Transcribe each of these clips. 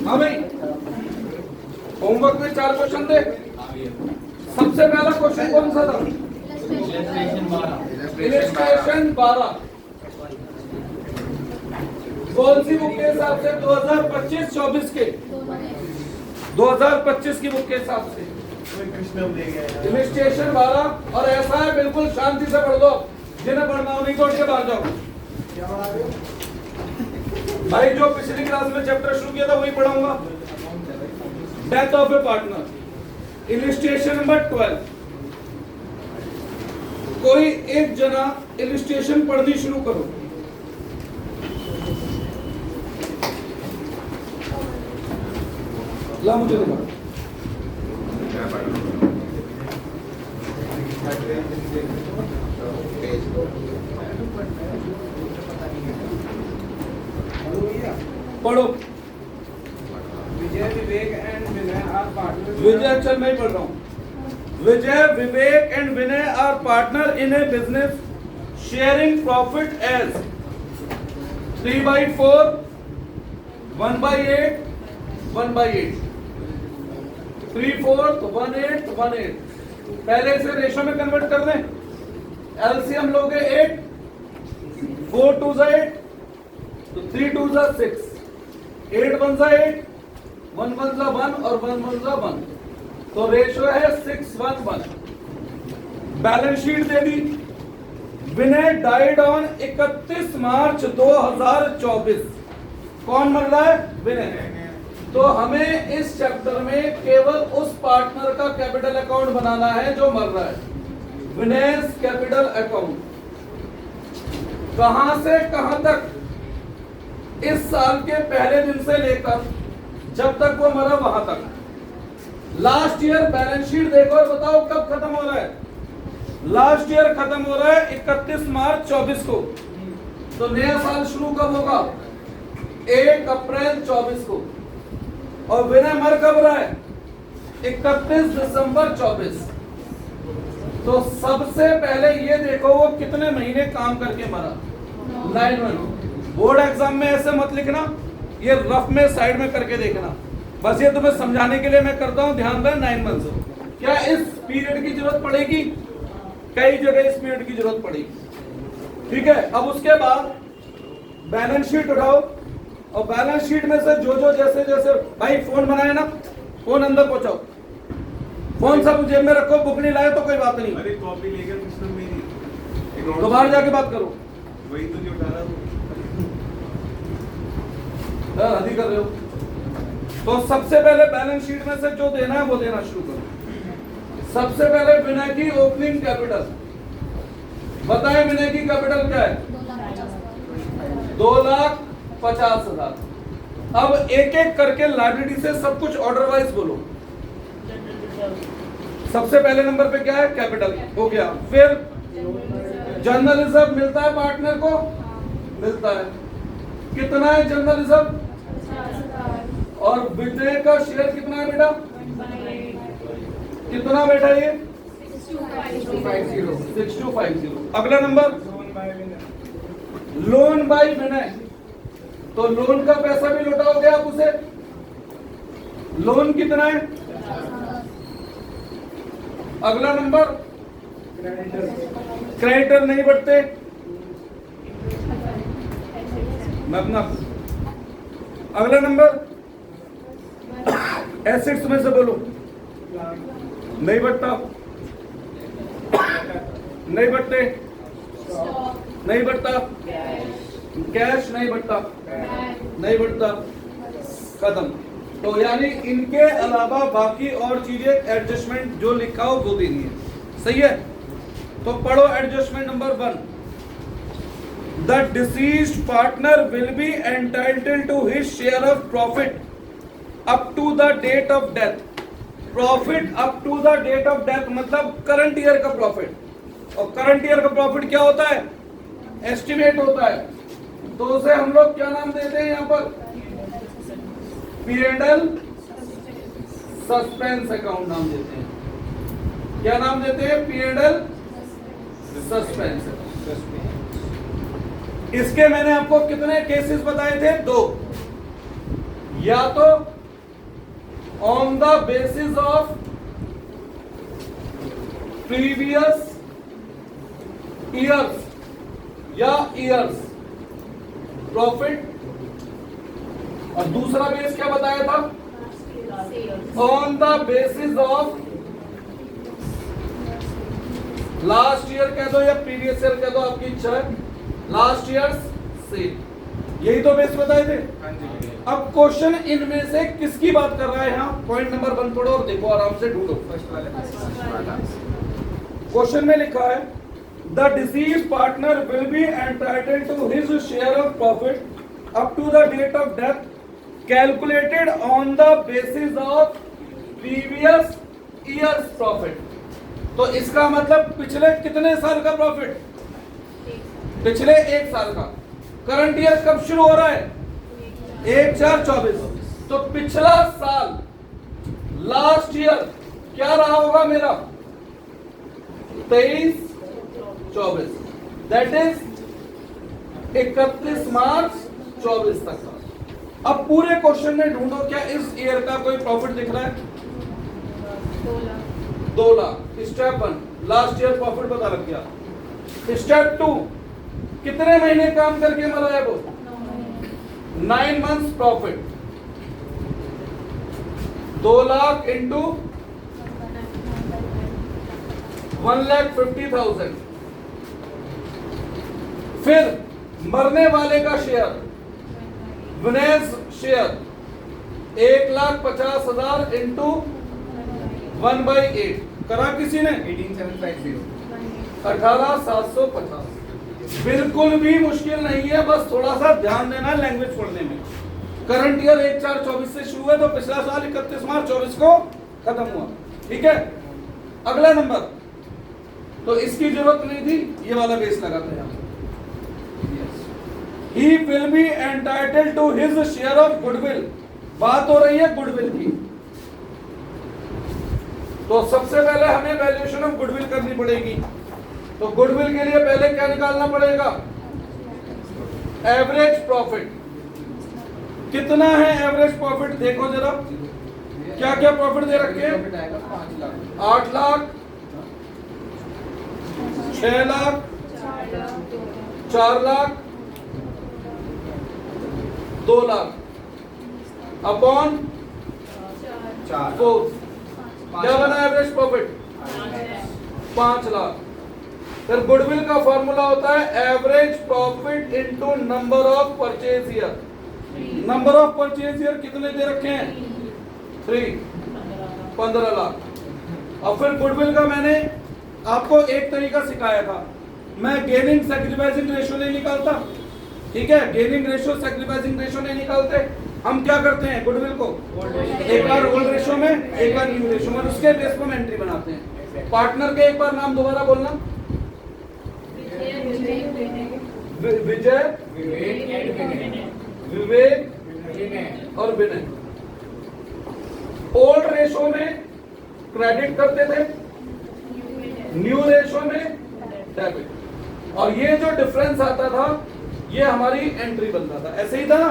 हाँ भाई, होमवर्क में 4 क्वेश्चन थे। सबसे पहला क्वेश्चन कौन सा था? इलस्ट्रेशन 12। कौन सी बुक के हिसाब से? 2025-24 के 2025 की बुक के हिसाब से इलस्ट्रेशन 12। और ऐसा है, बिल्कुल शांति से पढ़ दो, जिन्हें पढ़ना हो नहीं तो उठ के बाहर जाओ। भाई जो पिछली क्लास में चैप्टर शुरू किया था वही पढ़ाऊंगा। Death of A partner, illustration number 12। कोई एक जना इलस्ट्रेशन पढ़नी शुरू करो। ला मुझे देखो। पढ़ो। Vijay Vivek and Vinay are partner. Vijay, चल मैं ही पढ़ रहा हूँ। Vijay Vivek and Vinay are partner in a business sharing profit as 3/4, 1/8, 1/8, 3/4, 1/8, 1/8। पहले से रेशो में कन्वर्ट कर दें। एलसीएम लोगे 8, 4 2 8, तो 3 2 6, 8 1 8, 1 1 1 और 1 1 1, तो रेशो है 6 1 1। Balance sheet they the. Vinay died on 31 मार्च 2024। कौन मर रहा है? विनय। तो हमें इस चैप्टर में केवल उस पार्टनर का कैपिटल अकाउंट बनाना है जो मर रहा है। विनय कैपिटल अकाउंट कहां से कहां तक? इस साल के पहले दिन से लेकर जब तक वो मरा वहां तक। लास्ट ईयर बैलेंस शीट देखो और बताओ कब खत्म हो रहा है। लास्ट ईयर खत्म हो रहा है 31 मार्च 24 को। तो नया साल शुरू कब होगा? 1 अप्रैल 24 को। और विनय मर कब रहा है? 31 दिसंबर 24। तो सबसे पहले ये देखो वो कितने महीने काम करके मरा। 9 मंथ। बोर्ड एग्जाम में ऐसे मत लिखना, ये रफ में साइड में करके देखना। बस ये तुम्हें समझाने के लिए मैं करता हूं, ध्यान दें। 9 मंथ। क्या इस पीरियड की जरूरत पड़ेगी? कई जगह इस पीरियड की जरूरत पड़ेगी। ठीक है, अब उसके बाद बैलेंस शीट उठाओ और बैलेंस शीट में से जो जैसे जैसे भाई फोन बनाए ना, फोन अंदर पहुंचाओ। फोन सब जेब में रखो, बुक नहीं लाए तो कोई बात नहीं। अरे कॉपी लेकर सिस्टम में नहीं, तो बाहर जाके बात करो। वही तो नहीं उठा रहा हूं। हदी कर रहे हो। तो सबसे पहले बैलेंस शीट में से जो देना है वो देना शुरू करो। सबसे पहले विनय की ओपनिंग कैपिटल बताएं। विनय की कैपिटल क्या है? 2,50,000। अब एक एक करके लाइबिलिटी से सब कुछ ऑर्डर वाइज बोलो। सबसे पहले नंबर पे क्या है? कैपिटल हो गया। फिर जनरल रिजर्व मिलता है पार्टनर को, मिलता है। कितना है जनरल रिजर्व? और विनय का शेयर कितना है बेटा? कितना बेटा ये? 6250। अगला नंबर लोन बाय विनय। तो लोन का पैसा भी लौटाओगे आप उसे। लोन कितना है? अगला नंबर क्रेडिटर नहीं बढ़ते। मैं अपना अगला नंबर एसेट्स में से बोलो। नहीं बढ़ता, नहीं बढ़ते, नहीं बढ़ता, कैश नहीं बढ़ता, नहीं बढ़ता, खत्म। तो यानी इनके अलावा बाकी और चीजें एडजस्टमेंट जो लिखा हो वो देनी है। सही है? तो पढ़ो adjustment number 1। The deceased partner will be entitled to his share of profit up to the date of death. Profit up to the date of death मतलब करंट ईयर का प्रॉफिट। और करंट ईयर का profit क्या होता है? Estimate होता है। तो उसे हम लोग क्या नाम देते हैं? यहाँ पर पीरियडल सस्पेंस अकाउंट नाम देते हैं। क्या नाम देते हैं? पीरियडल सस्पेंस। इसके मैंने आपको कितने केसेस बताए थे? 2। या तो on the basis of previous years या ईयर्स प्रॉफिट। और दूसरा बेस क्या बताया था? On the basis of last year कह दो या प्रीवियस ईयर कह दो, आपकी इच्छा है, लास्ट ईयर्स सेल। यही तो बेस बताए थे। हाँ जी। अब क्वेश्चन इनमें से किसकी बात कर रहा है? यहाँ पॉइंट नंबर 1 पढ़ो और देखो, आराम से ढूंढो। फर्स्ट वाला। क्वेश्चन में लिखा है the deceased partner will be entitled to his share of profit up to the date of death calculated on the basis of previous years profit. तो इसका मतलब पिछले कितने साल का प्रॉफिट? पिछले 1 साल का। करंट ईयर कब शुरू हो रहा है? 1/4/24। तो पिछला साल लास्ट ईयर क्या रहा होगा मेरा? 23/24, दैट इज 31 मार्च 24 तक का। अब पूरे क्वेश्चन में ढूंढो क्या इस ईयर का कोई प्रॉफिट दिख रहा है? 2 lakh. Step 1 last year profit पता लग गया। स्टेप 2 कितने महीने काम करके मरा है वो? 9 मंथ्स प्रॉफिट। 2 लाख इंटू 1,50,000। फिर मरने वाले का शेयर, विनेश शेयर 1,50,000 इंटू 1/8 करा किसी ने? 18750। 18,750। बिल्कुल भी मुश्किल नहीं है, बस थोड़ा सा ध्यान देना लैंग्वेज पढ़ने में। करंट ईयर 1/4/24 से शुरू है, तो पिछला साल 31 मार्च 24 को खत्म हुआ। ठीक है, अगला नंबर। तो इसकी जरूरत नहीं थी, ये वाला बेस लगाते हैं। He will be entitled to his share of goodwill। बात हो रही है गुडविल की। तो सबसे पहले हमें वैल्यूएशन ऑफ गुडविल करनी पड़ेगी। तो गुडविल के लिए पहले क्या निकालना पड़ेगा? Average profit. कितना है एवरेज प्रॉफिट? देखो जरा, क्या क्या प्रॉफिट दे रखे हैं? 8 लाख, 6 लाख, 4 लाख, 2 लाख अपॉन 4। क्या बना एवरेज प्रॉफिट? 5 लाख। फिर गुडविल का फॉर्मूला होता है average profit into number of purchase year. Number of purchase year कितने दे रखे हैं? 3, 15 लाख। और फिर गुडविल का मैंने आपको एक तरीका सिखाया था, मैं गेनिंग सैक्रिफाइसिंग रेशियो नहीं निकालता। ठीक है, गेनिंग रेशियो सैक्रिफाइसिंग रेशियो नहीं निकालते। हम क्या करते हैं गुडविल को? एक बार ओल्ड रेशियो में, एक बार न्यू रेशियो में, उसके बेस पर हम एंट्री बनाते हैं। पार्टनर के एक बार नाम दोबारा बोलना। विजय, विवेक और विनय। ओल्ड रेशियो में क्रेडिट करते थे, न्यू रेशियो में डेबिट। और ये जो डिफरेंस आता था ये हमारी एंट्री बनता था। ऐसे ही था ना।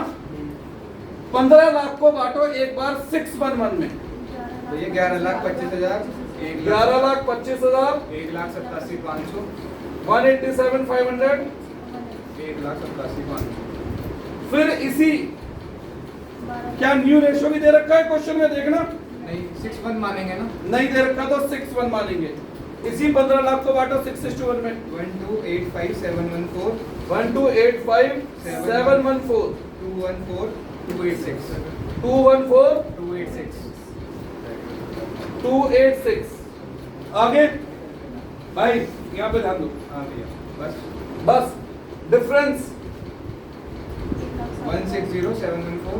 15 लाख को बांटो एक बार 611 में, तो ये 11,25,000, 11,25,000, 1,87,500, 187,500। 1,87,500। फिर इसी क्या न्यू रेशियो भी दे रखा है क्वेश्चन में? देखना नहीं, 6-1 मानेंगे ना? नहीं दे रखा तो 6-1 मानेंगे। इसी 15 लाख को बांटो 6:1 में। 1,285,714, 1,285,714, 214,286, 214,286। 286। आगे भाई यहाँ पे ध्यान दो। हाँ भैया, बस बस डिफरेंस 160,714,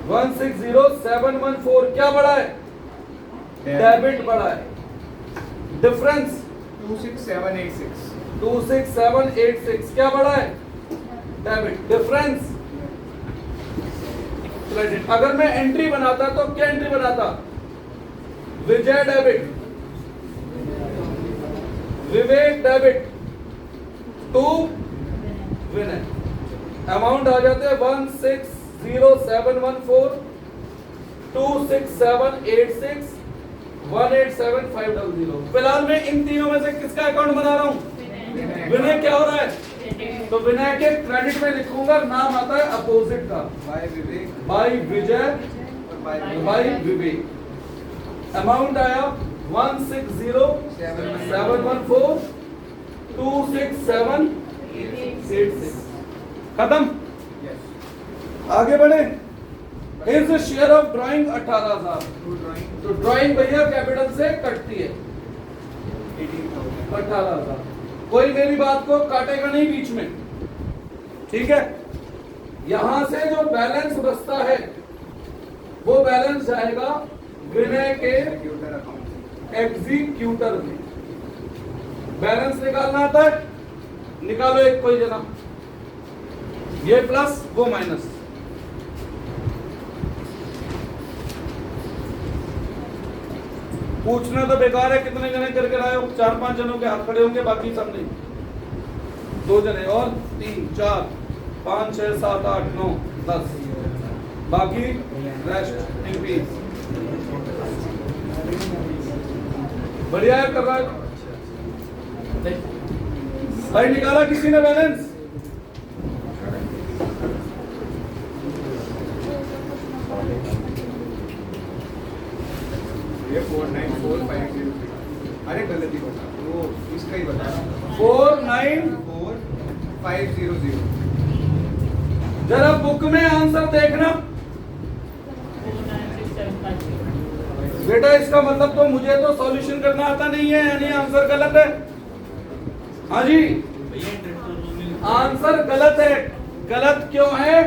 160,714 क्या बढ़ा है? डेबिट बढ़ा है। डिफरेंस 26,786, 26,786 क्या बढ़ा है? डेबिट। Difference credit. अगर मैं एंट्री बनाता तो क्या एंट्री बनाता? Vijay debit, Vivek debit, to Vinay. Amount आ जाते हैं 160,714 26786 187,500। फिलहाल मैं इन तीनों में से किसका अकाउंट बना रहा हूं? विनय। क्या हो रहा है? तो विनय के क्रेडिट में लिखूंगा, नाम आता है अपोजिट का, बाय विवेक बाई विजय और बाई विवेक। अमाउंट आया 160,714,26786। खत्म। यस आगे बढ़े। Here's the share of drawing 18,000। To drawing तो ड्राइंग भैया कैपिटल से कटती है 18,000 18,000। कोई मेरी बात को काटेगा नहीं बीच में, ठीक है? यहां से जो बैलेंस बचता है वो बैलेंस जाएगा विनय के कंप्यूटर अकाउंट एग्जीक्यूटर में। बैलेंस निकालना आता है? निकालो एक कोई जना, ये प्लस वो माइनस। पूछना तो बेकार है कितने जने करके लाए हो। 4-5 जनों के हाथ खड़े होंगे, बाकी सब नहीं। 2 जने और 3 4 5 6 7 8 9 10, बाकी रेस्ट एमपी। बढ़िया है, कर रहा है भाई। निकाला किसी ने बैलेंस? ये 494503। अरे गलती बता, वो इसका ही बता 49। 4500। जरा बुक में आंसर देखना बेटा। इसका मतलब तो मुझे तो सॉल्यूशन करना आता नहीं है, यानी आंसर गलत है। हाँ जी, आंसर गलत है। गलत क्यों है?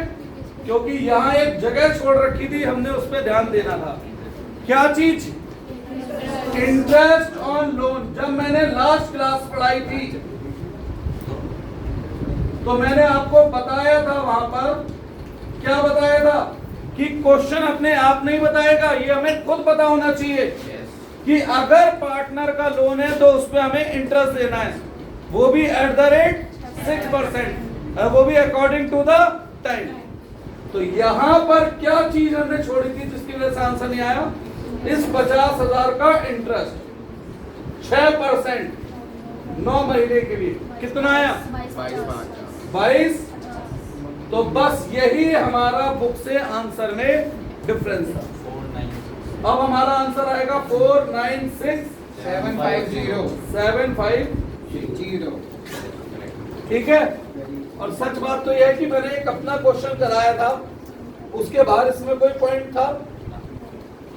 क्योंकि यहाँ एक जगह छोड़ रखी थी, हमने उस पर ध्यान देना था। क्या चीज? Interest on loan. जब मैंने लास्ट क्लास पढ़ाई थी तो मैंने आपको बताया था, वहां पर क्या बताया था कि क्वेश्चन अपने आप नहीं बताएगा, ये हमें खुद पता होना चाहिए कि अगर पार्टनर का लोन है तो उस पर हमें इंटरेस्ट देना है, वो भी एट द रेट 6%, वो भी अकॉर्डिंग टू द टाइम। तो यहां पर क्या चीज हमने छोड़ी थी जिसकी वजह से आंसर नहीं आया? इस 50,000 का इंटरेस्ट 6% 9 महीने के लिए कितना आया? 22। तो बस यही हमारा बुक से आंसर में डिफरेंस था। अब हमारा आंसर आएगा 750 ठीक है। और सच बात तो यह है कि मैंने एक अपना क्वेश्चन कराया था, उसके बाद इसमें कोई पॉइंट था।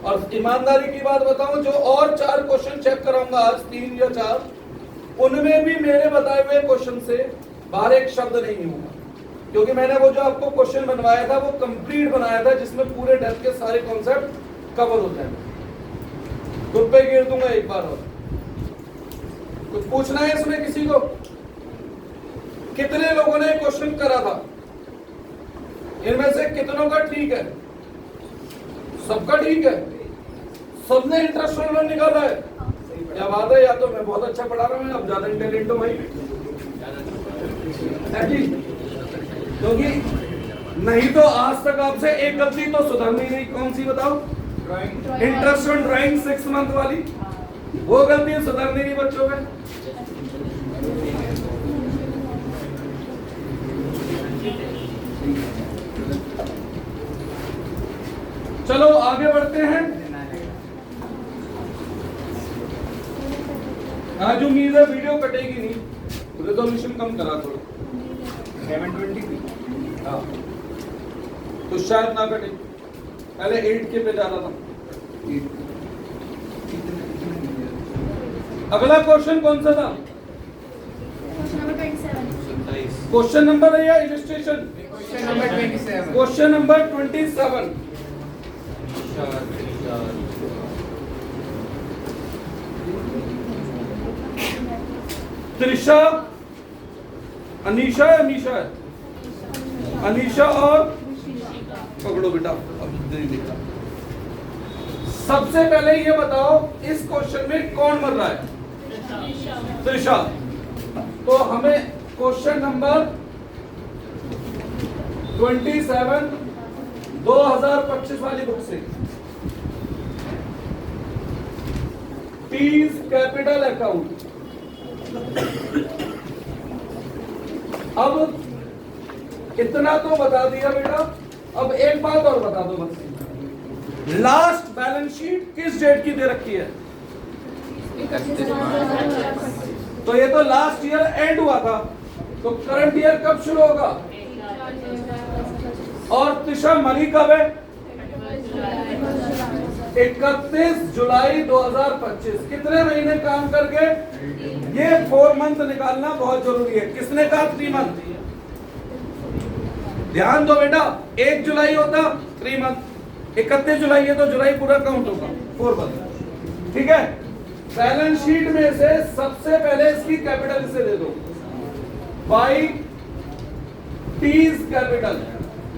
और ईमानदारी की बात बताऊं, जो और 4 क्वेश्चन चेक कराऊंगा आज, 3 या 4, उनमें भी मेरे बताए हुए क्वेश्चन से बाहर एक शब्द नहीं होगा, क्योंकि मैंने वो जो आपको क्वेश्चन बनवाया था वो कंप्लीट बनाया था, जिसमें पूरे डेप्थ के सारे कॉन्सेप्ट कवर होते हैं। खुद पे गिर दूंगा एक बार और। कुछ पूछना है इसमें किसी को? कितने लोगों ने क्वेश्चन करा था? इनमें से कितनों का ठीक है? सबका ठीक है? सबने इंटरेस्ट लोन निकाला है? क्या बात है, या तो मैं बहुत अच्छा पढ़ा रहा हूँ, अब ज्यादा इंटेलिजेंट हूँ भाई। क्योंकि नहीं तो आज तक आपसे एक गलती तो सुधर नहीं रही। कौन सी बताओ? इंटरेस्ट ऑन ड्राइंग 6 मंथ वाली, वो गलती सुधर नहीं रही बच्चों में। चलो आगे बढ़ते हैं। आज उम्मीद है वीडियो कटेगी नहीं, रेजोल्यूशन कम करा थोड़ा। 720 हाँ, तो शायद ना कटे। पहले 8 के पे जाना था। अगला क्वेश्चन कौन सा था? क्वेश्चन नंबर है या illustration? Question number 27। Question number 27। Trisha, Anisha है? अनीशा और पकड़ो बेटा, अब नहीं दिखा। सबसे पहले ये बताओ इस क्वेश्चन में कौन मर रहा है? त्रिशा। तो हमें क्वेश्चन नंबर 27 2025 वाली बुक से टीज कैपिटल अकाउंट। अब इतना तो बता दिया बेटा, अब एक बात और बता दो बस, लास्ट बैलेंस शीट किस डेट की दे रखी है? तो ये तो लास्ट ईयर एंड हुआ था, तो करंट ईयर कब शुरू होगा? और तिशा मनी कब है? 31 जुलाई 2025। कितने महीने काम करके? ये 4 मंथ निकालना बहुत जरूरी है। किसने कहा 3 मंथ? ध्यान दो बेटा, 1 जुलाई होता 3 मंथ, 31 जुलाई है तो जुलाई पूरा काउंट होगा 4 मंथ। ठीक है, बैलेंस शीट में से सबसे पहले इसकी कैपिटल इसे दे दो, बाई टीज कैपिटल।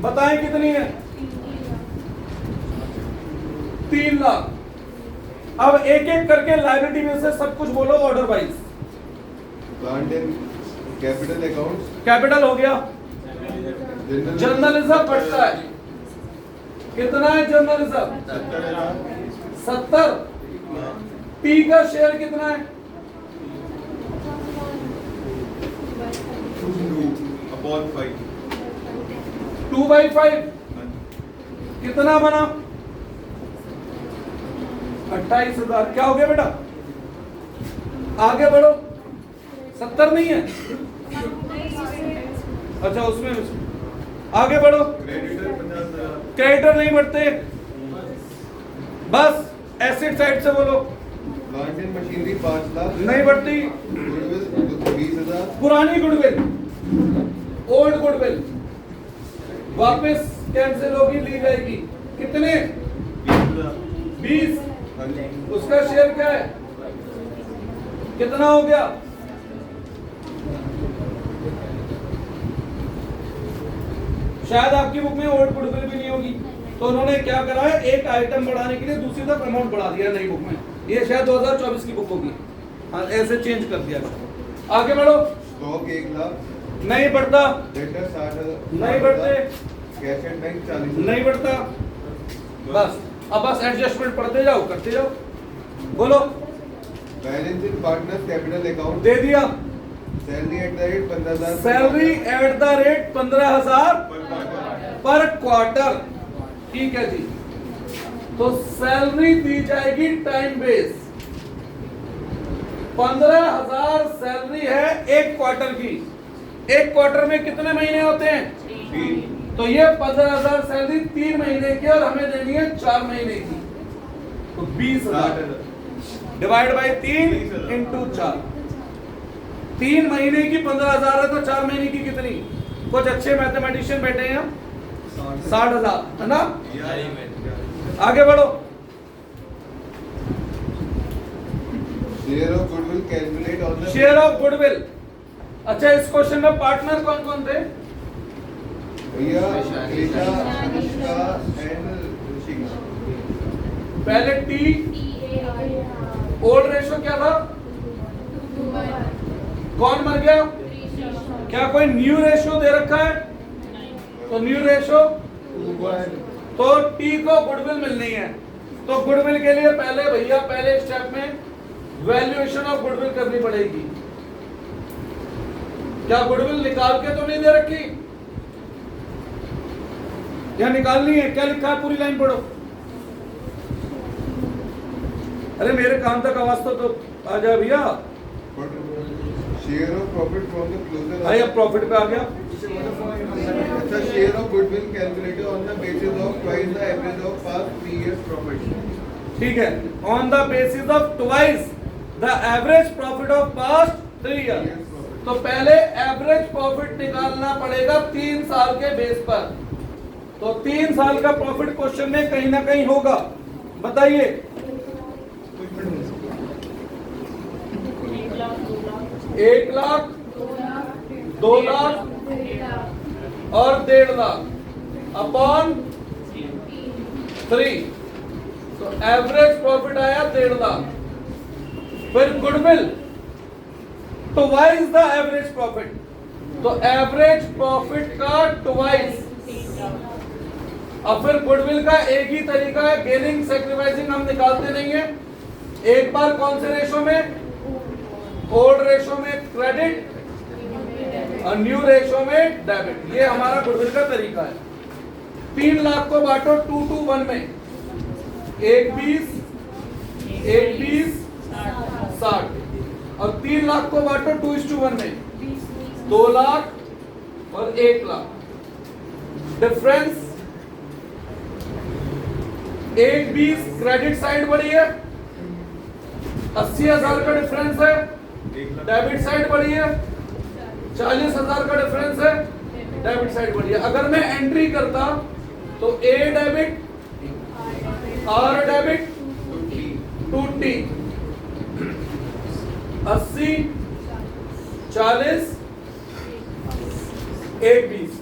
बताएं कितनी है? 3 लाख। अब एक एक करके लायबिलिटी में से सब कुछ बोलो order wise. Plant and capital accounts, capital हो गया, जनरल रिजर्व बढ़ता है, कितना है जनरल रिजर्व? 70। टी का शेयर कितना है? 2/5। कितना बना? 28,000। क्या हो गया बेटा? आगे बढ़ो। 70 नहीं है? अच्छा, उसमें आगे बढ़ो। क्रेडिटर नहीं बढ़ते, बस एसेट साइड से बोलो। प्लांट एंड मशीनरी 5 लाख, नहीं बढ़ती। गुडविल 20,000, पुरानी गुडविल, ओल्ड गुडविल वापस कैंसिल होगी, ली जाएगी। कितने? 20। उसका शेयर क्या है? कितना हो गया? शायद आपकी बुक में ओल्ड गुडविल भी नहीं होगी, तो उन्होंने क्या करा है, एक आइटम बढ़ाने के लिए दूसरी तरफ अमाउंट बढ़ा दिया नई बुक में। ये शायद 2024 की बुक होगी, हाँ, ऐसे चेंज कर दिया। आगे बढ़ो। स्टॉक 1 लाख, नहीं बढ़ता। डेटर 60,000, नहीं बढ़ते। कैश एंड बैंक 40,000, नहीं बढ़ता। बस अब बस एडजस्टमेंट पढ़ते जाओ, करते जाओ। बोलो। Balance in partners capital account, दे दिया। Salary at the rate 15,000, salary at the rate 15,000 per quarter. ठीक है जी, तो सैलरी दी जाएगी टाइम बेस। 15,000 सैलरी है एक क्वार्टर की। एक क्वार्टर में कितने महीने होते हैं? तो ये 15,000 सैलरी 3 महीने की और हमें देनी है 4 महीने की, तो 20,000 डिवाइड बाई 3 इंटू 4। 3 महीने की 15,000 है तो 4 महीने की कितनी? कुछ अच्छे मैथमेटिशियन बैठे हैं, 60,000 है ना? आगे बढ़ो। Share of goodwill calculate on the share of goodwill. अच्छा, इस क्वेश्चन में पार्टनर कौन कौन थे? भैया ऋषा, अनुष्का एंड ऋषिका। पहले टी, ओल्ड रेशो क्या था? कौन मर गया? क्या कोई न्यू रेशो दे रखा है? तो न्यू रेशो, तो टी को गुडविल मिलनी है, तो गुडविल के लिए पहले भैया पहले स्टेप में वैल्यूएशन ऑफ गुडविल करनी पड़ेगी। क्या गुडविल निकाल के तो नहीं दे रखी? या निकालनी है? क्या लिखा है? पूरी लाइन पढ़ो। अरे मेरे कान तक आवाज तो आ जाए भैया। Share of profit from the closure, भाई अब प्रॉफिट पे आ गया। अच्छा, share of goodwill calculated on the basis of twice the average of past 3 years profit. ठीक है, on the basis of twice the average profit of past 3 year. तो पहले एवरेज प्रॉफिट निकालना पड़ेगा 3 साल के बेस पर। तो 3 साल का प्रॉफिट क्वेश्चन में कहीं ना कहीं होगा, बताइए। 1 लाख, 2 लाख और 1.5 लाख अपॉन 3, तो एवरेज प्रॉफिट आया 1.5 लाख। फिर गुडविल, तो ट्वाइस द एवरेज प्रॉफिट, तो एवरेज प्रॉफिट का ट्वाइस। अब फिर गुडविल का एक ही तरीका है, गेनिंग सैक्रिफाइसिंग हम निकालते नहीं है, एक बार कौन से रेशो में? ओल्ड रेशो में क्रेडिट और न्यू रेशो में डेबिट। ये हमारा गुडविल का तरीका है। 3 लाख को बांटो 2 to 1 में, 1 20 60 और 3 लाख को बांटो 2 to 1 में, 2 लाख और 1 लाख। डिफरेंस 1 20 क्रेडिट साइड बढ़ी है, 80,000 का डिफरेंस है। डेबिट साइड बढ़ी है, 40,000 का डिफरेंस है। डेबिट साइड बढ़ी है। अगर मैं एंट्री करता तो ए डेबिट, आर डेबिट, 2T 80 40 1 20,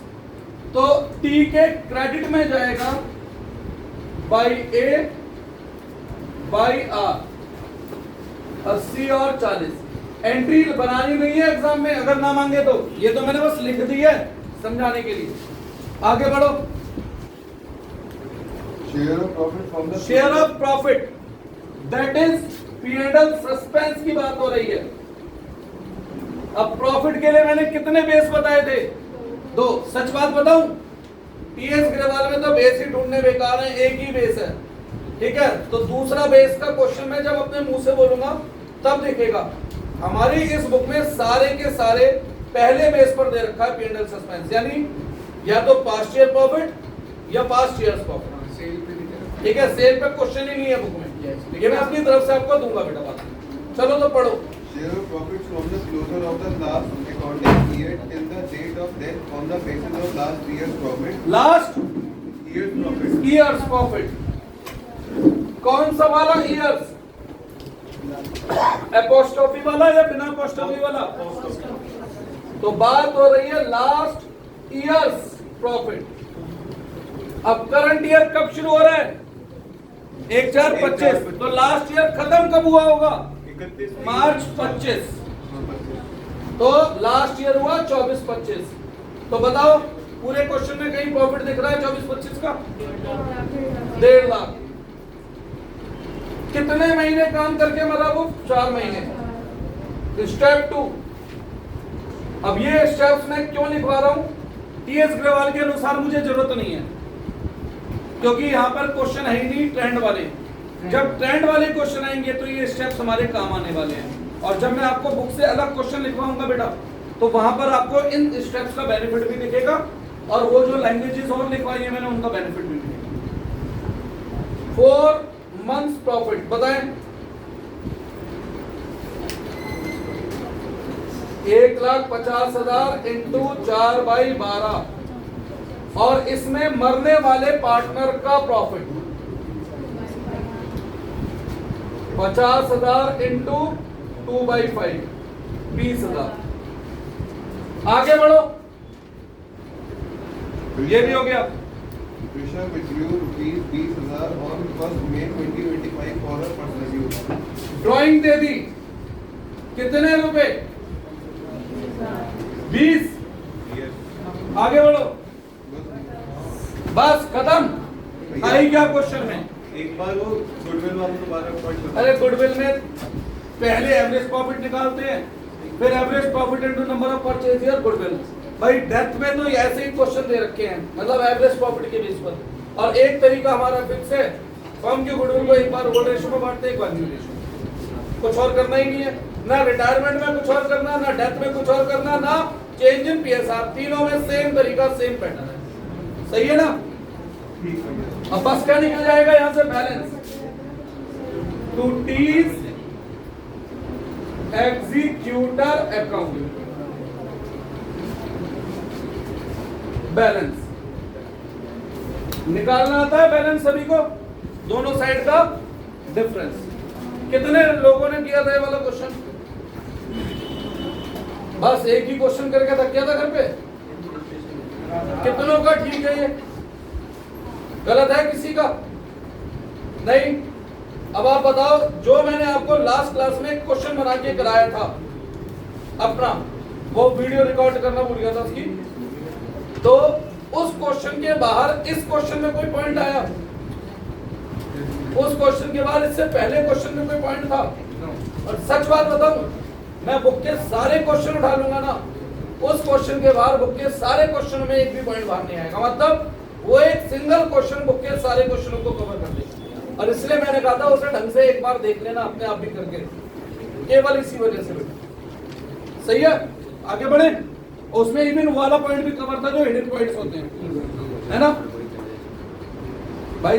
तो टी के क्रेडिट में जाएगा बाई ए बाई आर, 80 और 40। एंट्री बनानी नहीं है एग्जाम में, अगर ना मांगे तो। ये तो मैंने बस लिख दी है समझाने के लिए। आगे बढ़ो। Share of profit from the share of profit, that is P&L suspense की बात हो रही है। अब प्रॉफिट के लिए मैंने कितने बेस बताए थे? 2। सच बात बताऊं, टीएस ग्रेवाल में तो बेस ही ढूंढने बेकार है, एक ही बेस है। ठीक है, तो दूसरा बेस का क्वेश्चन मैं जब अपने मुंह से बोलूंगा तब दिखेगा। हमारी इस बुक में सारे के सारे पहले बेस पर दे रखा है P&L सस्पेंस, यानी या तो पास्ट ईयर प्रॉफिट या पास्ट ईयर्स प्रॉफिट। सेल पे नहीं दे ठीक है, सेल पे क्वेश्चन ही नहीं है बुक में, ये मैं अपनी तरफ से आपको दूंगा बेटा बात। चलो तो पढ़ो। share of profits from the closure of the last accounting year till the date of death on the basis of last year's profit. Last Year's profit. Years profit, कौन सा वाला ईयर्स? एपोस्ट्रोफी वाला या बिना एपोस्ट्रोफी वाला? तो बात हो रही है लास्ट ईयर्स प्रॉफिट। अब करंट ईयर कब शुरू हो रहा है? 1/4/25। तो लास्ट ईयर खत्म कब हुआ होगा? 31 मार्च 25। तो लास्ट ईयर हुआ 24-25। तो बताओ पूरे क्वेश्चन में कहीं प्रॉफिट दिख रहा है 24-25 का? 1.5 लाख। कितने महीने काम करके मरा वो? 4 महीने। स्टेप 2। अब ये स्टेप्स मैं क्यों लिखवा रहा हूं? टीएस ग्रेवाल के अनुसार मुझे जरूरत नहीं है, क्योंकि यहाँ पर क्वेश्चन है ही नहीं ट्रेंड वाले। जब ट्रेंड वाले क्वेश्चन आएंगे तो ये स्टेप्स हमारे काम आने वाले हैं। और जब मैं आपको बुक से अलग क्वेश्चन लिखवाऊंगा बेटा, तो वहां पर आपको इन स्टेप्स का बेनिफिट भी दिखेगा और वो जो लैंग्वेजेस और लिखवाई है मैंने उनका बेनिफिट भी दिखेगा। 4 मंथ्स प्रॉफिट बताएं। 1,50,000 इंटू 4/12 और इसमें मरने वाले पार्टनर का प्रॉफिट 50,000 इंटू 2/5 20,000। आगे बढ़ो, ये भी हो गया। Krisha withdrew rupees 20,000 on 1st May 2025 for her personal use. Drawing दे दी, कितने रुपए? 20। आगे बढ़ो, बस खत्म। आई क्या क्वेश्चन में? एक बार वो गुडविल वाला दोबारा पॉइंट बता। अरे गुडविल में पहले एवरेज प्रॉफिट निकालते हैं, फिर average profit into number of purchase year goodwill. भाई डेथ में तो ऐसे ही क्वेश्चन दे रखे हैं, मतलब एवरेज प्रॉफिट के बेस पर। और एक तरीका हमारा फिक्स है, फर्म की गुडविल को एक बार ओल्ड रेशियो में बांटते हैं, एक बार न्यू रेशियो। कुछ और करना ही नहीं है, ना रिटायरमेंट में कुछ और करना, ना डेथ में कुछ और करना, ना चेंज इन पीएसआर। तीनों में सेम तरीका, सेम पैटर्न है। सही है ना? अब बस क्या निकल जाएगा यहां से? बैलेंस टू टीज एग्जीक्यूटर अकाउंट बैलेंस निकालना आता है। बैलेंस सभी को, दोनों साइड का डिफरेंस। कितने लोगों ने किया था ये वाला क्वेश्चन? बस एक ही क्वेश्चन करके थक गया था घर पे। कितनों का ठीक है? ये गलत है किसी का? नहीं। अब आप बताओ, जो मैंने आपको लास्ट क्लास में क्वेश्चन बना के कराया था अपना, वो वीडियो रिकॉर्ड करना भूल गया था उसकी, तो उस क्वेश्चन के बाहर इस क्वेश्चन में कोई पॉइंट आया? उस क्वेश्चन के बाद इससे पहले क्वेश्चन में कोई पॉइंट था? और सच बात बताऊं, मैं बुक के सारे क्वेश्चन उठा लूंगा ना, उस क्वेश्चन के बाद बुक के सारे क्वेश्चन में एक भी पॉइंट बाहर नहीं आएगा। मतलब वो एक सिंगल क्वेश्चन बुक के सारे क्वेश्चनों को कवर कर देगा। और इसलिए मैंने कहा था उसे ढंग से एक बार देख लेना अपने आप भी करके, केवल इसी वजह से बेटा। सही है, आगे बढ़े। उसमें इवन वाला पॉइंट भी कवर था जो हिडन पॉइंट्स होते हैं, है ना भाई?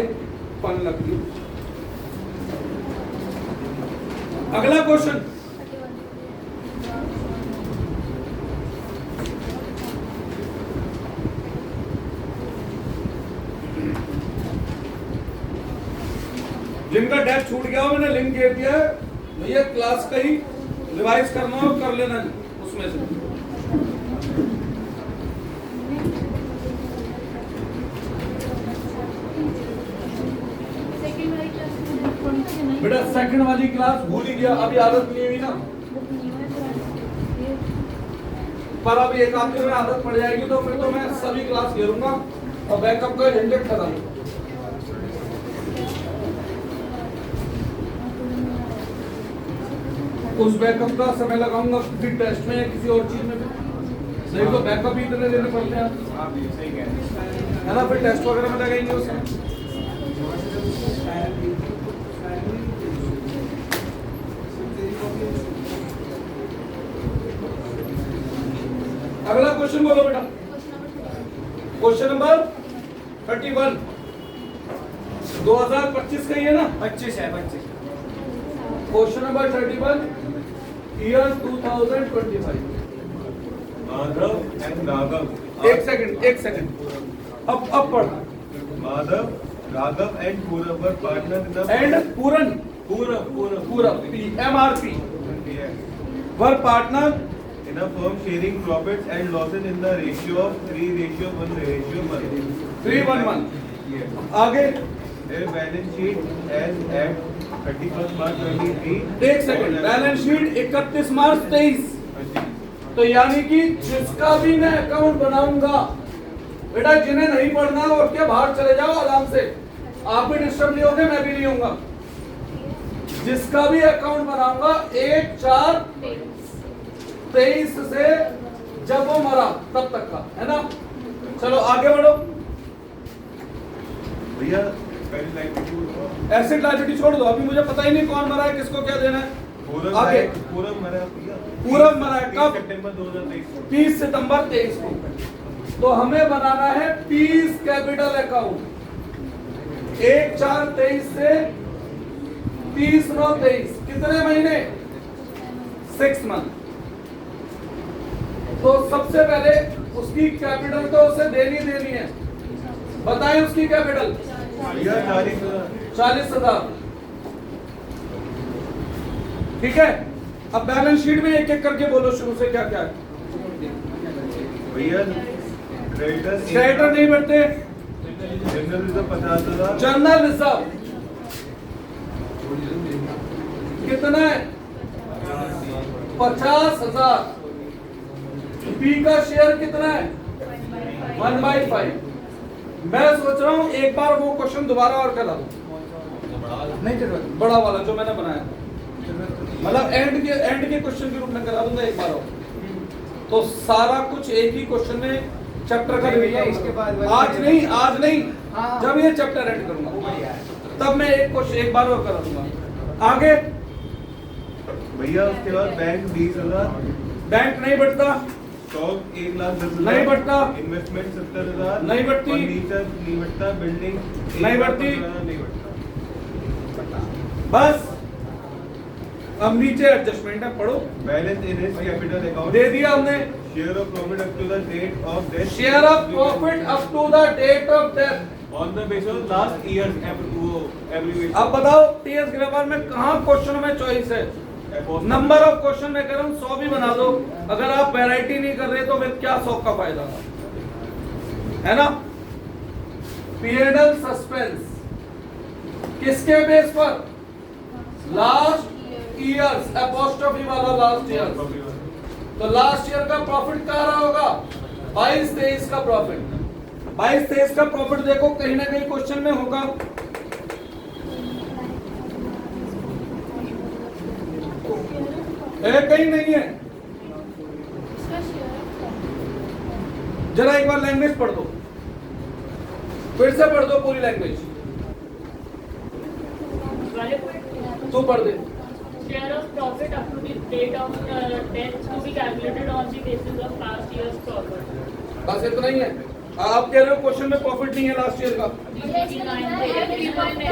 पानी लगती है। अगला क्वेश्चन, जिनका डेट छूट गया हो मैंने लिंक दे दिया है भैया, क्लास का ही रिवाइज करना हो कर लेना उसमें से। बेटा सेकंड वाली क्लास भूल ही गया, अभी आदत नहीं हुई ना, पर अब एक आध दिन में आदत पड़ जाएगी तो फिर तो मैं सभी क्लास घेरूंगा और बैकअप का झंझट खत्म। उस बैकअप का समय लगाऊंगा फिर टेस्ट में या किसी और चीज में, नहीं तो बैकअप ही इतने देने पड़ते हैं, सही कह रहे हैं। है ना? फिर टेस्ट वगैरह में लगाएंगे उसमें। अगला क्वेश्चन बोलो बेटा, क्वेश्चन नंबर 31 2025 का ही है ना? 25 है, 25। Question number 31 year 2025। Madhav and Raghav. एक सेकंड, अब पढ़। Madhav, Raghav and Purav were partners in the and Puran Purav MRP were partner in a firm sharing profits and losses in the ratio of 3:1:1. 3:1:1। Yes. आगे Their balance sheet as at 31st March 2023. एक second, balance sheet 31 मार्च 23। तो यानी कि जिसका भी मैं account बनाऊंगा बेटा, जिन्हें नहीं पढ़ना वो के बाहर चले जाओ आराम से, आप भी डिस्टर्ब नहीं होगे, मैं भी नहीं होऊंगा। जिसका भी अकाउंट बनाऊंगा 1/4/23 से जब वो मरा तब तक का, है ना? चलो आगे बढ़ो। भैया पहली लाइन में एसेट लायबिलिटी छोड़ दो, अभी मुझे पता ही नहीं कौन मरा है, किसको क्या देना है। आगे पूरब मरा भैया, पूरब मरा है कब? सितंबर 2023 को। 30 सितंबर 23 को। तो हमें बनाना है पीस कैपिटल अकाउंट 1/4/23 से 30/9/23, कितने महीने? 6 मंथ। तो सबसे पहले उसकी कैपिटल तो उसे देनी है, बताएं उसकी कैपिटल। भैया 40,000। ठीक है, अब बैलेंस शीट में एक एक करके बोलो शुरू से क्या क्या है। भैया क्रेडिटर नहीं बढ़ते, जनरल रिजर्व 50,000, जनरल रिजर्व कितना है? 50,000। पी का शेयर कितना है? 1/5। मैं सोच रहा हूं एक बार वो क्वेश्चन दोबारा और करा दूं, नहीं जरूरत, बड़ा वाला जो मैंने बनाया, मतलब एंड के क्वेश्चन के रूप में करा दूंगा एक बार और। तो सारा कुछ एक ही क्वेश्चन में चैप्टर का रिवीजन इसके बाद आज नहीं जब ये चैप्टर एंड करूंगा तब मैं एक क्वेश्चन एक बार और करा दूंगा। आगे भैया उसके बाद बैंक 20,000, बैंक नहीं बढ़ता, स्टॉक 1,10,000 नहीं बढ़ता, इन्वेस्टमेंट 70,000 नहीं बढ़ती, फर्नीचर नहीं बढ़ता, बिल्डिंग नहीं बढ़ती, नहीं बढ़ता। बस अब नीचे एडजस्टमेंट है, पढ़ो। Balance in his capital account दे दिया हमने, share of profit up to the date of death, share of profit up to the date of death on the basis of last years evaluation. अब बताओ TS Grewal में कहां question में choice है? Number of question में करूं 100 भी बना दो, अगर आप वैरायटी नहीं कर रहे तो फिर क्या 100 का फायदा, है ना? पीएनएल सस्पेंस किसके बेस पर? लास्ट ईयर्स, एपोस्ट्रोफी वाला लास्ट ईयर। तो लास्ट ईयर का प्रॉफिट क्या रहा होगा? 22-23 का प्रॉफिट। 22-23 का प्रॉफिट देखो कहीं ना कहीं क्वेश्चन में होगा, है कहीं नहीं है। जरा एक बार लैंग्वेज पढ़ दो, फिर से पढ़ दो पूरी लैंग्वेज। तू पढ़ दे। Share of profit up to the date of death to be calculated on the basis of past year's profit. बस इतना ही है। आप कह रहे हो क्वेश्चन में प्रॉफिट नहीं है लास्ट ईयर का,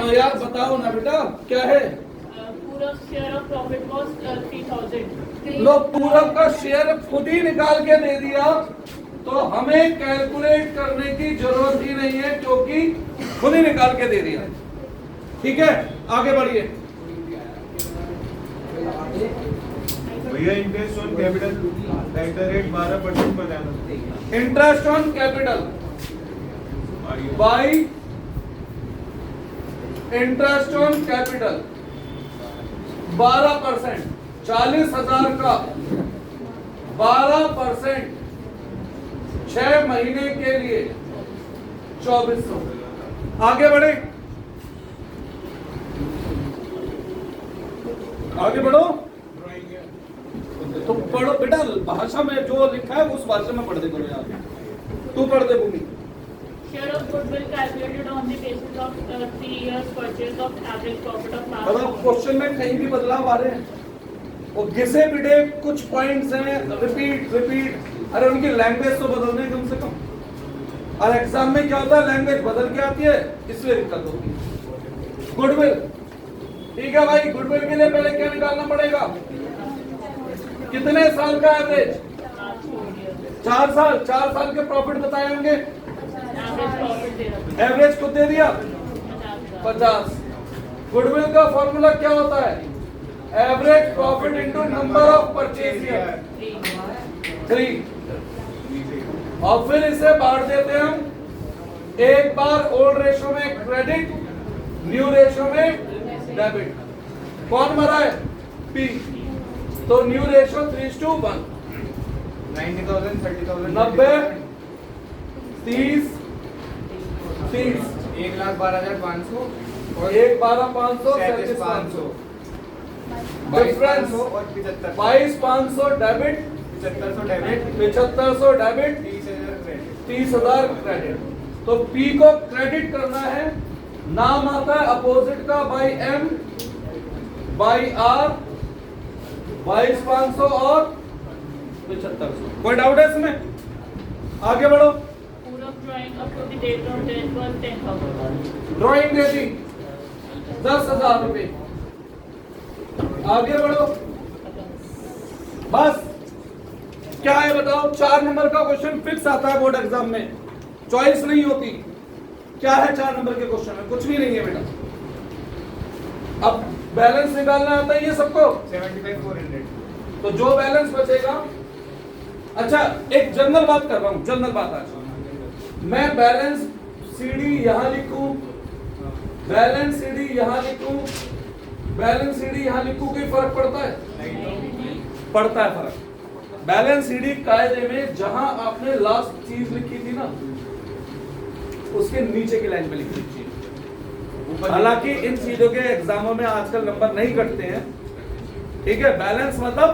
तो यार बताओ ना बेटा क्या है। पूरा शेयर ऑफ प्रॉफिट वाज 3000। लो पूरब का शेयर खुद ही निकाल के दे दिया, तो हमें कैलकुलेट करने की जरूरत ही नहीं है क्योंकि खुद ही निकाल के दे दिया। ठीक है, आगे बढ़िए। भैया interest on capital eight the rate 12% पर annum। Interest on capital by interest on capital 12%, 40,000 का 12%, 6 महीने के लिए 2400। आगे बढ़े, आगे बढ़ो। तो पढ़ो बेटा, भाषा में जो लिखा है उस भाषा में पढ़ दे करो यार। तू पढ़ दे भूमि। Share of goodwill calculated on the basis of 3 years purchase of average profit of past। मतलब क्वेश्चन में कहीं भी बदलाव आ रहे हैं और घिसे पिटे कुछ पॉइंट्स हैं, रिपीट। अरे उनकी लैंग्वेज तो बदलने कम से कम। और एग्जाम में क्या होता है, लैंग्वेज बदल के आती है इसलिए दिक्कत होती है। गुडविल, ठीक है भाई, गुडविल के लिए पहले क्या निकालना पड़ेगा, कितने साल का एवरेज, 4 साल। 4 साल के प्रॉफिट बताए होंगे, एवरेज को दे दिया 50। गुडविल का फॉर्मूला क्या होता है, average profit into number of purchase year 3, और फिर इसे बांट देते हैं हम, एक बार ओल्ड रेशो में क्रेडिट, न्यू रेशो में डेबिट। कौन मरा है, पी, तो न्यू रेशो 3:1। 90,000 30,000 90 30 30 1,12,500 और 1,12,500 37,500 डिफरेंस 22,500 और 75 22,500 debit, 7500 debit 7500 debit, 30,000 credit. 30,000 credit. तो पी को क्रेडिट करना है, नाम आता है अपोजिट का बाई एम बाई आर, 22,500 और 7500। कोई डाउट है इसमें, आगे बढ़ो। पूरा drawing up to the date of death was 10,000। Drawing दे दी 10,000 रुपए। आगे बढ़ो, बस क्या है बताओ। 4 नंबर का क्वेश्चन फिक्स आता है बोर्ड एग्जाम में, चॉइस नहीं होती। क्या है 4 नंबर के क्वेश्चन में, कुछ भी नहीं है बेटा। अब बैलेंस निकालना आता है ये सबको, 75,400। तो जो बैलेंस बचेगा, अच्छा एक जनरल बात कर रहा हूं, जनरल बात आज मैं बैलेंस सीडी यहां लिखूं, बैलेंस सीडी यहां लिखूं, बैलेंस सीडी यहां लिखूं, कोई फर्क पड़ता है, पड़ता है फर्क। बैलेंस सीडी कायदे में जहां आपने लास्ट चीज लिखी थी ना, उसके नीचे की लाइन पे लिखनी चाहिए। हालांकि इन चीजों के एग्जामों में आजकल नंबर नहीं कटते हैं, ठीक है। बैलेंस मतलब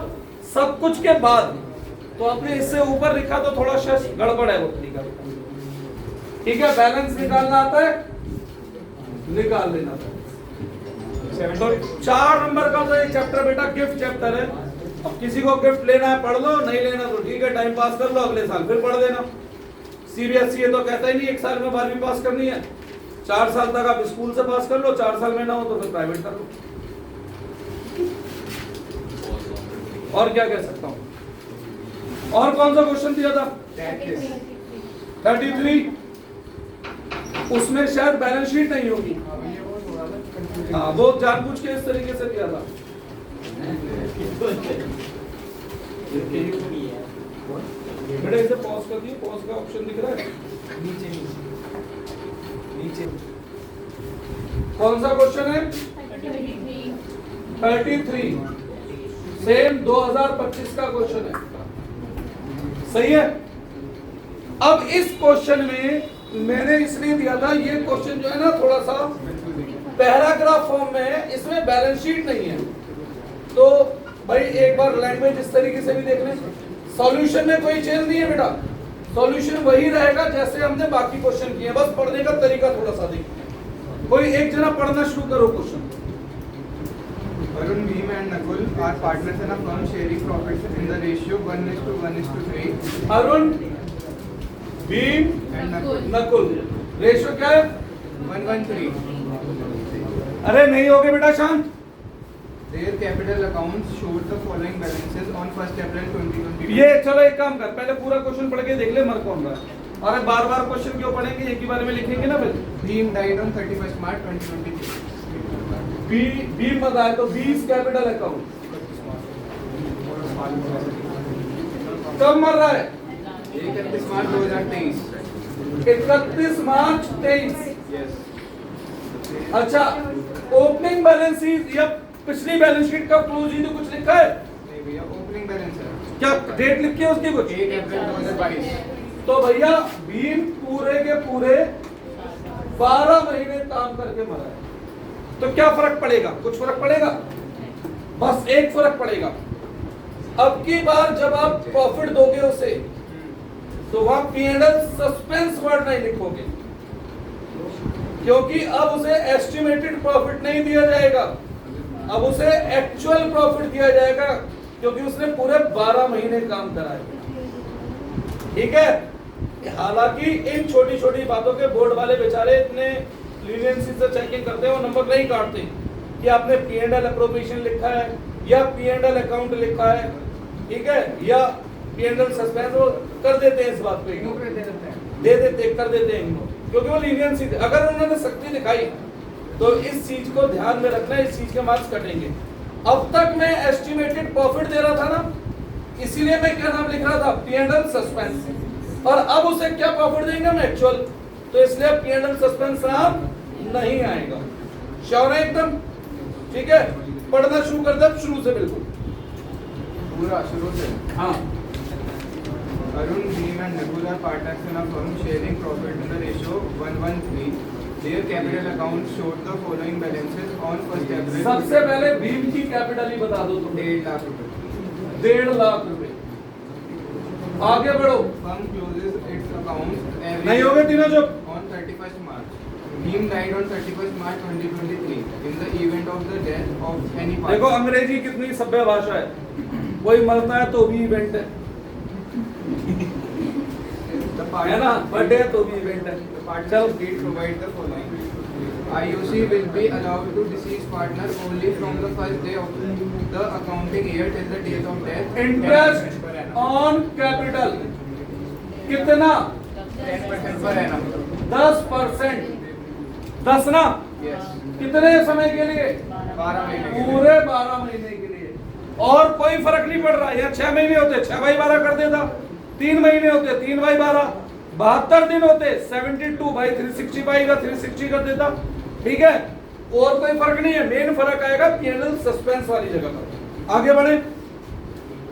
सब कुछ के बाद, तो आपने इससे ऊपर लिखा तो थोड़ा सा गड़बड़ है वो तरीका, ठीक है। बैलेंस निकालना आता है, निकाल लेना था। तो 4 नंबर का तो एक चैप्टर बेटा गिफ्ट चैप्टर है। अब किसी को गिफ्ट लेना है पढ़ लो, नहीं लेना तो ठीक है, टाइम पास कर लो, अगले साल फिर पढ़ देना। सीबीएसई ये तो कहता ही नहीं 1 साल में 12वीं पास करनी है। 4 साल तक आप स्कूल से पास कर लो, 4 साल में ना हो तो फिर प्राइवेट कर लो। और क्या कह सकता हूं। और कौन सा क्वेश्चन दिया था, 33। उसमें शायद बैलेंस शीट नहीं होगी, हाँ वो जानबूझ के इस तरीके से दिया था। बेटा इसे पॉज कर दिए, पॉज का ऑप्शन दिख रहा है नीचे। कौन सा क्वेश्चन है, 33, सेम 2025 का क्वेश्चन है, सही है। अब इस क्वेश्चन में मैंने इसलिए दिया था, ये क्वेश्चन जो है ना थोड़ा सा पैराग्राफ फॉर्म में है, इसमें बैलेंस शीट नहीं है, तो भाई एक बार लैंग्वेज इस तरीके से भी देख लें, सॉल्यूशन में कोई चेंज नहीं है बेटा, सॉल्यूशन वही रहेगा जैसे हमने बाकी क्वेश्चन किए, बस पढ़ने का तरीका थोड़ा सा देखिए। कोई एक जना पढ़ना शुरू करो question. Arun, Bhim and Nakul are partners in a firm sharing profits in the ratio 1:1:3. Arun, Bhim, And Nakul. Nakul, ratio क्या है? 1:3. अरे नहीं होगे बेटा, शांत। Their capital accounts showed the following balances on 1st April 2022. ये चलो एक काम कर, पहले पूरा क्वेश्चन पढ़ के देख ले मर कौन रहा है। अरे बार बार क्वेश्चन क्यों पढ़ेंगे, एक ही बारे में लिखेंगे ना फिर। Bhim died on 31st March 2023. B मत आए तो 20 कैपिटल अकाउंट कब मर रहा है? 31 मार्च 2023. 31 मार्च 23। Yes. अच्छा, ओपनिंग बैलेंस शीट या पिछली बैलेंस शीट कब क्लोज हुई थी, कुछ लिखा है नहीं भैया, ओपनिंग बैलेंस है क्या? डेट लिखी है उसकी कुछ? 1 अप्रैल 2022. तो भैया भीम पूरे के पूरे 12 महीने काम करके मरा है, तो क्या फर्क पड़ेगा? कुछ फर्क पड़ेगा? बस एक फर्क पड़ेगा, अब की बार जब आप प्रॉफिट दोगे उसे तो वहां P&L सस्पेंस वर्ड नहीं लिखोगे, क्योंकि अब उसे एस्टिमेटेड प्रॉफिट नहीं दिया जाएगा, अब उसे एक्चुअल प्रॉफिट दिया जाएगा, क्योंकि उसने पूरे 12 महीने काम करा है। ठीक है, हालांकि इन छोटी छोटी बातों के बोर्ड वाले बेचारे इतने लीनियंसी से चेकिंग करते हैं, वो नंबर नहीं काटते कि आपने P&L अप्रोप्रिएशन लिखा है या P&L अकाउंट लिखा है, ठीक है, या P&L सस्पेंस, वो कर देते हैं इस बात पे, दे देते कर देते हैं, क्योंकि वो लीनियंसी, अगर उन्होंने सख्ती दिखाई तो इस चीज को ध्यान में रखना, इस चीज के मार्क्स कटेंगे। अब तक मैं एस्टिमेटेड प्रॉफिट दे रहा था ना, इसीलिए मैं क्या नाम लिख रहा था, P&L सस्पेंस, और अब उसे क्या प्रॉफिट देंगे हम, एक्चुअल, तो इसलिए P&L सस्पेंस नाम नहीं आएगा। श्योर है एकदम? ठीक है, पढ़ना शुरू कर दे शुरू से, बिल्कुल पूरा शुरू से। हाँ। Arun, Bhim and Nakul are partners in a firm sharing profit in the ratio 1:3. Their capital accounts showed the following balances on 1st April. सबसे पहले भीम की कैपिटल ही बता दो तुम। 1.5 लाख रुपए। 1.5 लाख रुपए। आगे बढ़ो। Firm closes its accounts every नहीं होगे तीनों जो on 31st March. Bhim died on 31st March 2023 in the event of the death of any party. देखो अंग्रेजी कितनी सभ्य भाषा है, कोई मरता है तो भी इवेंट है, The है ना, बर्थडे है तो भी इवेंट है। The partnership चल deed provides the following. IOC will be allowed to deceased partner only from the first day of the accounting year till the date of death. Interest on capital कितना? 10% per annum. 10%। 10 ना? Yes. कितने समय के लिए? 12 महीने के लिए. पूरे 12 महीने के लिए, और कोई फर्क नहीं पड़ रहा। या 6 महीने होते 6/12 कर देता, 3 महीने होते 3/12, 72 दिन होते 72/365 का 360 कर देता। ठीक है, और कोई फर्क नहीं है, मेन फर्क आएगा P&L सस्पेंस वाली जगह पर। आगे बढ़े।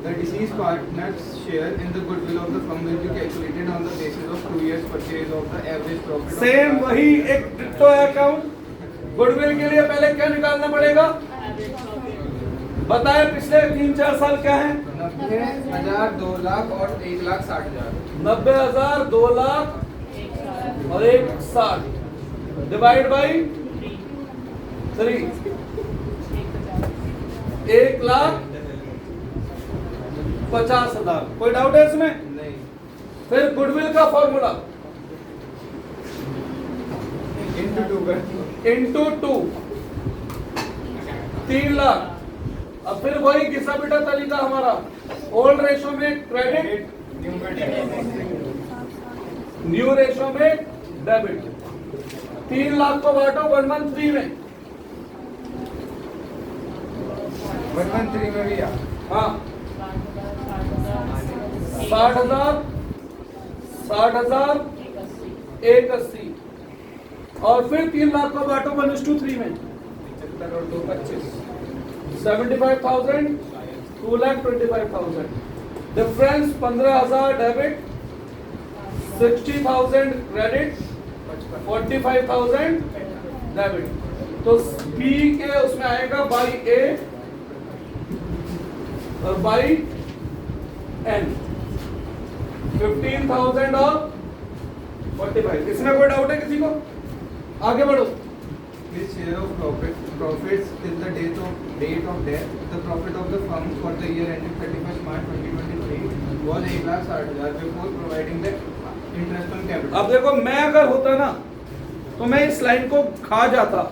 The deceased partner's share in the goodwill of the firm will be calculated on the basis of 2 years purchase of the average profit. Same वही एक डिट्टो अकाउंट, गुडविल के लिए पहले क्या निकालना पड़ेगा बताए? पिछले 3-4 साल क्या है? 90,000, 2 लाख और 1,60,000. 90,000, 2 लाख और 1,60,000 डिवाइड बाई 3, 1,50,000। कोई डाउट है इसमें? नहीं. फिर गुडविल का फॉर्मूला Into 2 कर दो. इंटू 2, 3 लाख। अब फिर वही घिसा पिटा तरीका हमारा, ओल्ड रेशो में क्रेडिट, न्यू रेशो में डेबिट। 3 लाख को बांटो 113 में। 113 में भी आ. हाँ, 60,000, 60,000, 180, और फिर 3 लाख को बांटो 1:3 में। 75 और 2 25. 75,000, 2,25,000। Difference 15,000 debit, 60,000 credit, 45,000 debit. तो बी के उसमें आएगा बाई ए और बाई n 15,000 और 45। इसमें कोई डाउट है किसी को? आगे बढ़ो। His share of profits till the date of death, the profit of the firm for the year ending 31st March 2023 was 1,60,000 before providing the interest on capital. अब देखो, मैं अगर होता ना तो मैं इस लाइन को खा जाता,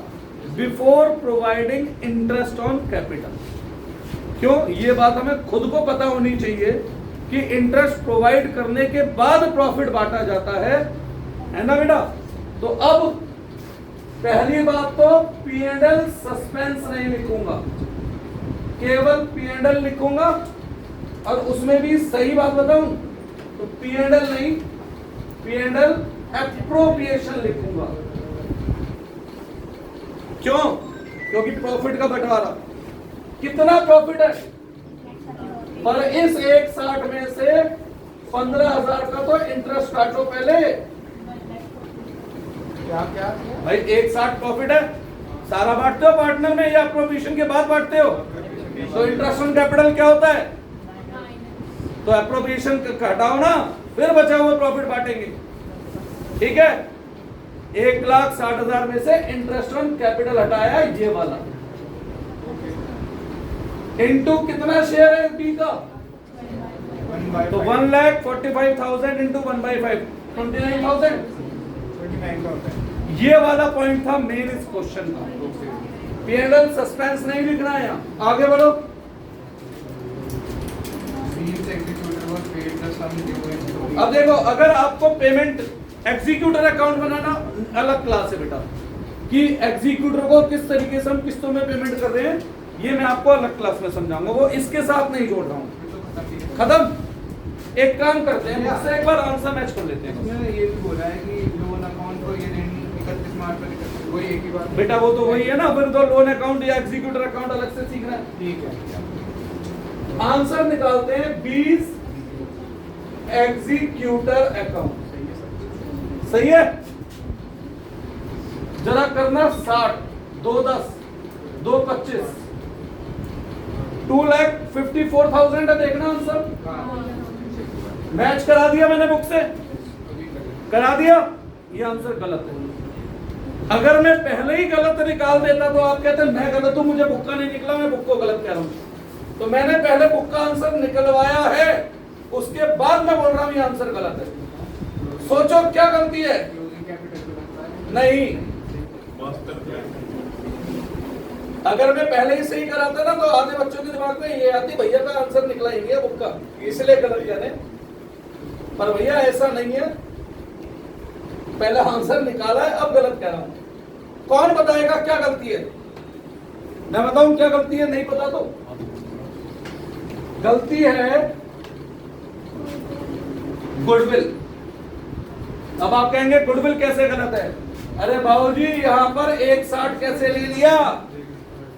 before providing interest on capital. क्यों? ये बात हमें खुद को पता होनी चाहिए कि इंटरेस्ट प्रोवाइड करने के बाद प्रॉफिट बांटा जाता है ना बेटा? तो अब पहली बात तो P&L सस्पेंस नहीं लिखूंगा, केवल P&L लिखूंगा। और उसमें भी सही बात बताऊं तो P&L नहीं, P&L एप्रोप्रिएशन लिखूंगा। क्यों? क्योंकि प्रॉफिट का बंटवारा, कितना प्रॉफिट है, पर इस 160 में से 15,000 का तो इंटरेस्ट काटो पहले। क्या भाई 160 प्रॉफिट है, सारा बांटते हो पार्टनर में या प्रोविजन के बाद बांटते हो? तो इंटरेस्ट ऑन कैपिटल क्या होता है? तो एप्रोप्रिएशन घटाओ ना, फिर बचा हुआ प्रॉफिट बांटेंगे। ठीक है, 1,60,000 में से इंटरेस्ट ऑन कैपिटल हटाया ये वाला, इनटू कितना शेयर है बी का? तो 1,45,000 इंटू 1/5 29,000। ये वाला पॉइंट था मेन इस क्वेश्चन का। P&L सस्पेंस नहीं लिखना है यहाँ। आगे बढ़ो। अब देखो, अगर आपको पेमेंट एग्जीक्यूटर अकाउंट बनाना अलग क्लास है बेटा, कि एग्जीक्यूटर को किस तरीके से हम किस्तों में पेमेंट कर रहे हैं, ये मैं आपको अलग क्लास में समझाऊंगा, वो इसके साथ नहीं जोड़ रहा हूँ। खत्म। एक काम करते हैं, मुझसे एक बार आंसर मैच कर लेते हैं। उसने ये भी बोला है कि लोन अकाउंट को ये 31 मार्च पर वही एक ही बात बेटा वो तो वही है ना, फिर तो लोन अकाउंट या एग्जीक्यूटर अकाउंट अलग से सीखना है। ठीक है। आंसर निकालते हैं 20 एग्जीक्यूटर अकाउंट। सही है? जरा करना 60 2 10 2 25 2,54,000 है, देखना आंसर। मैच करा दिया मैंने बुक से, करा दिया। ये आंसर गलत है। अगर मैं पहले ही गलत निकाल देता तो आप कहते हैं मैं गलत हूं, मुझे बुक का नहीं निकला, मैं बुक को गलत कह रहा हूं। तो मैंने पहले बुक का आंसर निकलवाया है, उसके बाद मैं बोल रहा हूं ये आंसर गलत है। सोचो क्या गलती है? नहीं, अगर मैं पहले ही सही कराता ना तो आधे बच्चों के दिमाग में ये आती भैया का आंसर निकला ही नहीं है बुक का, इसलिए गलत कह रहे हैं। पर भैया ऐसा नहीं है, पहले आंसर निकाला है, अब गलत कह रहा हूं। कौन बताएगा क्या गलती है? मैं बताऊं क्या गलती है? नहीं पता तो गलती है गुडविल। अब आप कहेंगे गुडविल कैसे गलत है? अरे बाबूजी, यहां पर 160 कैसे ले लिया?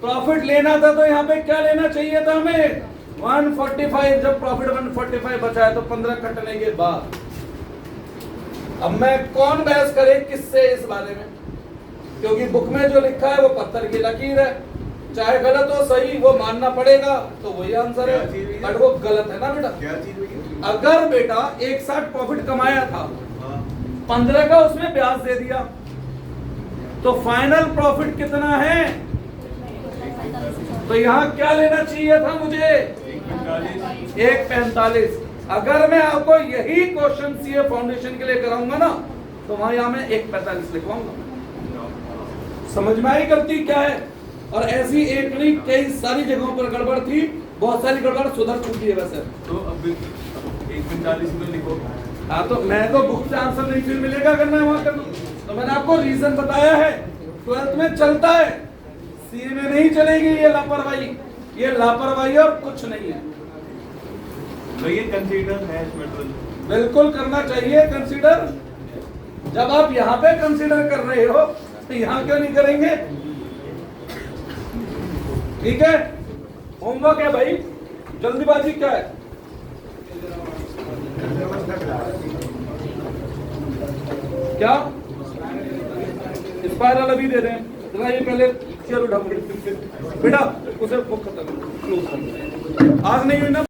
प्रॉफिट लेना था तो यहाँ पे क्या लेना चाहिए था हमें? 145। जब प्रॉफिट 145 बचा है तो 15 कटने के बाद। अब मैं कौन बहस करे किससे इस बारे में, क्योंकि बुक में जो लिखा है वो पत्थर की लकीर है, चाहे गलत हो सही वो मानना पड़ेगा, तो वही आंसर है। बट वो गलत है ना बेटा। क्या चीज? अगर बेटा 160 प्रॉफिट कमाया था, 15 का उसमें ब्याज दे दिया, तो फाइनल प्रॉफिट कितना है? तो यहाँ क्या लेना चाहिए था मुझे? 145। अगर मैं आपको यही क्वेश्चन सीए फाउंडेशन के लिए कराऊंगा ना, तो वहां यहाँ मैं 145 लिखवाऊंगा। समझ में आई गलती क्या है? और ऐसी एक नहीं कई सारी जगहों पर गड़बड़ थी, बहुत सारी गड़बड़ सुधर चुकी है वैसे। तो अब 145 में लिखो। हाँ, तो मैं तो बुक से आंसर नहीं फिर मिलेगा अगर मैं वहां कर दूं। तो मैंने आपको रीजन बताया है, 12th में चलता है, सीए में नहीं चलेगी ये लापरवाही। ये लापरवाही और कुछ नहीं है। तो ये कंसीडर है मेटल, बिल्कुल करना चाहिए कंसीडर। जब आप यहाँ पे कंसीडर कर रहे हो तो यहाँ क्यों नहीं करेंगे? ठीक है, होमवर्क है भाई, जल्दीबाजी क्या है? क्या स्पाइरल अभी दे रहे हैं? जरा ये पहले चेयर उठा बेटा, उसे बुक खत्म क्लोज कर। आज नहीं हुई ना